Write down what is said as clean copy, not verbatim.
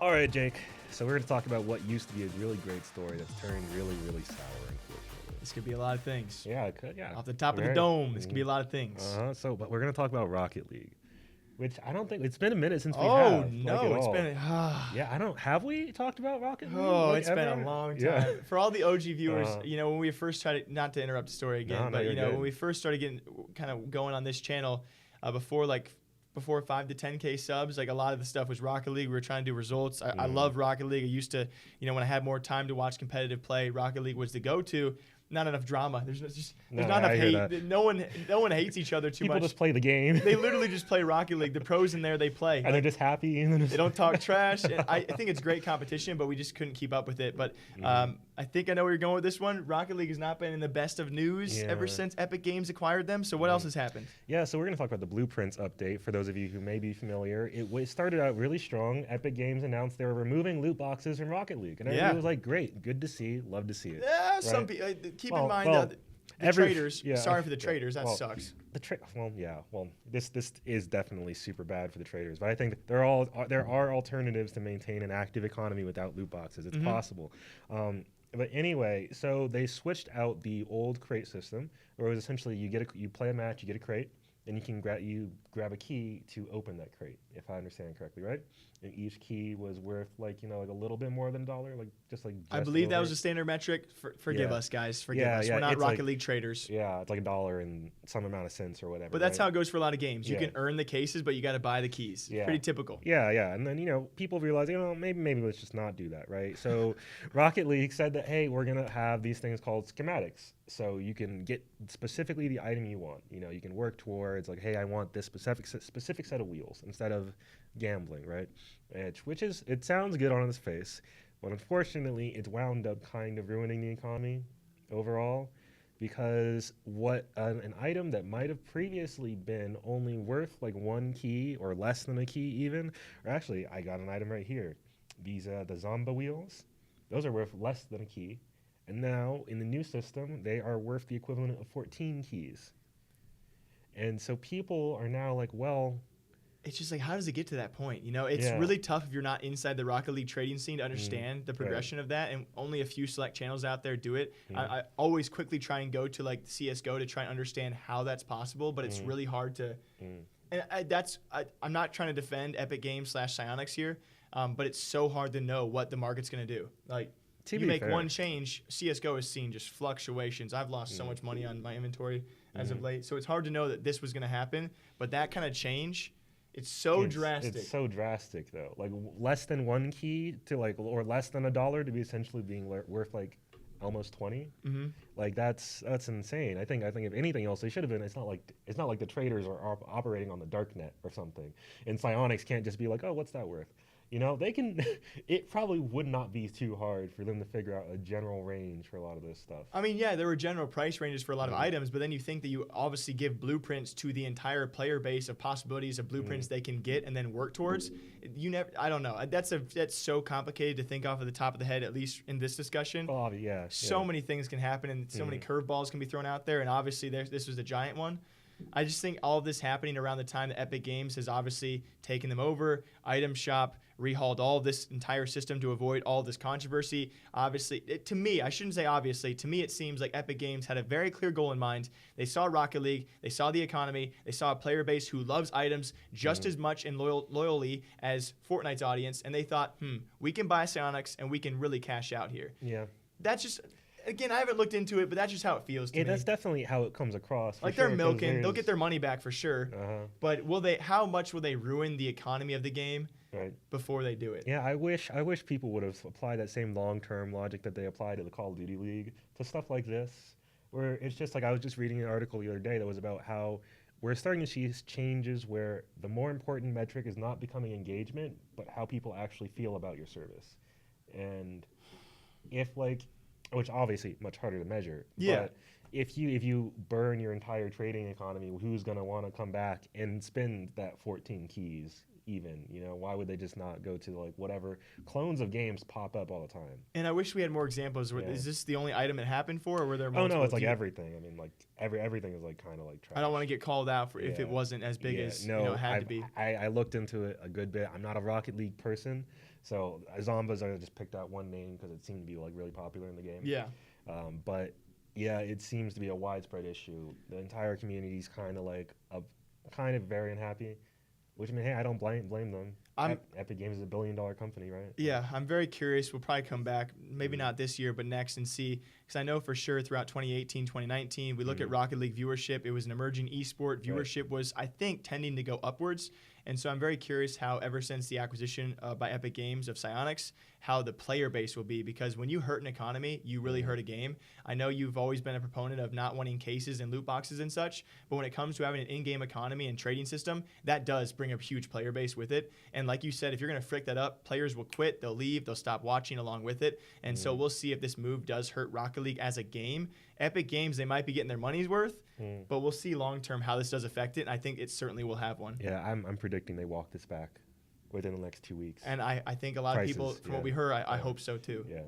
All right, Jake. So we're going to talk about what used to be a really great story that's turned really, really sour, unfortunately. This could be a lot of things. Yeah, it could. Yeah. Off the top of the dome, this could be a lot of things. But we're going to talk about Rocket League, which I don't think it's been a minute since we Oh have. no, like, at it's all. been. Yeah, I don't. Have we talked about Rocket League? Oh, like, it's ever? been a long time. Yeah. For all the OG viewers, when we first started, not to interrupt the story again, No, but you're good. when we first started getting kind of going on this channel, before 5 to 10K subs, like a lot of the stuff was Rocket League. We were trying to do results. I love Rocket League. I used to, when I had more time to watch competitive play, Rocket League was the go-to. Not enough drama. There's not enough hate. No one hates each other too much. People just play the game. They literally just play Rocket League. The pros in there, they play. And they're just happy. And they don't talk trash. And I think it's great competition, but we just couldn't keep up with it. But I think I know where you're going with this one. Rocket League has not been in the best of news ever since Epic Games acquired them. So what else has happened? Yeah, so we're going to talk about the Blueprints update. For those of you who may be familiar, it started out really strong. Epic Games announced they were removing loot boxes from Rocket League. And everybody was like, great, good to see, love to see it. Yeah, right? some people, keep in mind the traders. Yeah, sorry for the traders. That sucks. This is definitely super bad for the traders. But I think there are alternatives to maintain an active economy without loot boxes. It's possible. But anyway, so they switched out the old crate system, where it was essentially you play a match, you get a crate, and you can grab a key to open that crate, if I understand correctly, right? And each key was worth like a little bit more than $1, I believe that was a standard metric. Forgive us, guys. Forgive us. We're not Rocket League traders. Yeah, it's like $1 and some amount of cents or whatever. But that's how it goes for a lot of games. You can earn the cases, but you got to buy the keys. Yeah. Pretty typical. Yeah. And then people realize maybe let's just not do that, right? So Rocket League said that hey, we're gonna have these things called schematics, so you can get specifically the item you want. You can work towards like, hey, I want this specific set of wheels instead of gambling, right? It sounds good on its face, but unfortunately, it's wound up kind of ruining the economy overall, because what an item that might have previously been only worth like one key or less than a key even, or actually, I got an item right here. These the Zomba wheels, those are worth less than a key, and now in the new system, they are worth the equivalent of 14 keys. And so people are now like, well, it's just like, how does it get to that point? It's really tough if you're not inside the Rocket League trading scene to understand the progression of that, and only a few select channels out there do it. I always quickly try and go to like CSGO to try and understand how that's possible, but it's really hard to. And I'm not trying to defend Epic Games / Psyonix here, but it's so hard to know what the market's going to do. Like, you make one change, CSGO has seen just fluctuations. I've lost so much money on my inventory as of late, so it's hard to know that this was going to happen. But that kind of change. It's drastic. It's so drastic, though. Like less than one key to or less than $1 to be essentially being worth like almost 20. Like that's insane. I think if anything else, they should have been. It's not like the traders are operating on the dark net or something. And Psyonix can't just be like, oh, what's that worth? They can. It probably would not be too hard for them to figure out a general range for a lot of this stuff. I mean, yeah, there were general price ranges for a lot of items, but then you think that you obviously give blueprints to the entire player base of possibilities of blueprints they can get and then work towards. I don't know. That's so complicated to think off of the top of the head, at least in this discussion. Oh yeah. So many things can happen, and so many curveballs can be thrown out there, and obviously this was a giant one. I just think all of this happening around the time that Epic Games has obviously taken them over, Item Shop, rehauled all of this entire system to avoid all this controversy. Obviously, to me, I shouldn't say obviously, to me it seems like Epic Games had a very clear goal in mind. They saw Rocket League, they saw the economy, they saw a player base who loves items just as much and loyally as Fortnite's audience, and they thought, we can buy Psyonix and we can really cash out here. Yeah. That's just... Again, I haven't looked into it, but that's just how it feels to me. That's definitely how it comes across. Like, they're milking. They'll get their money back for sure. But how much will they ruin the economy of the game before they do it? Yeah, I wish people would have applied that same long-term logic that they applied to the Call of Duty League to stuff like this, where it's just like, I was just reading an article the other day that was about how we're starting to see changes where the more important metric is not becoming engagement, but how people actually feel about your service. And which obviously much harder to measure. Yeah. But if you burn your entire trading economy, who's going to want to come back and spend that 14 keys, even? You know, why would they just not go to like whatever clones of games pop up all the time? And I wish we had more examples. Is this the only item it happened for, or were there multiple? Oh no, it's like everything. I mean, like everything is like kind of like trash. I don't want to get called out for if it wasn't as big as it had to be. I looked into it a good bit. I'm not a Rocket League person, so Zombas I just picked out one name because it seemed to be like really popular in the game. Yeah. But yeah, it seems to be a widespread issue. The entire community is kind of very unhappy. Which, I mean, hey, I don't blame them. Epic Games is $1 billion company, right? Yeah, I'm very curious. We'll probably come back, maybe not this year, but next, and see. Because I know for sure throughout 2018, 2019, we look at Rocket League viewership. It was an emerging esport. Viewership was, I think, tending to go upwards. And so I'm very curious how, ever since the acquisition by Epic Games of Psyonix, how the player base will be. Because when you hurt an economy, you really hurt a game. I know you've always been a proponent of not wanting cases and loot boxes and such, but when it comes to having an in-game economy and trading system, that does bring a huge player base with it. And like you said, if you're going to frick that up, players will quit, they'll leave, they'll stop watching along with it. And so we'll see if this move does hurt Rocket League as a game. Epic Games, they might be getting their money's worth, but we'll see long-term how this does affect it. And I think it certainly will have one. Yeah, I'm predicting they walk this back within the next 2 weeks. And I think a lot of people, from what we heard, I hope so too. Yeah.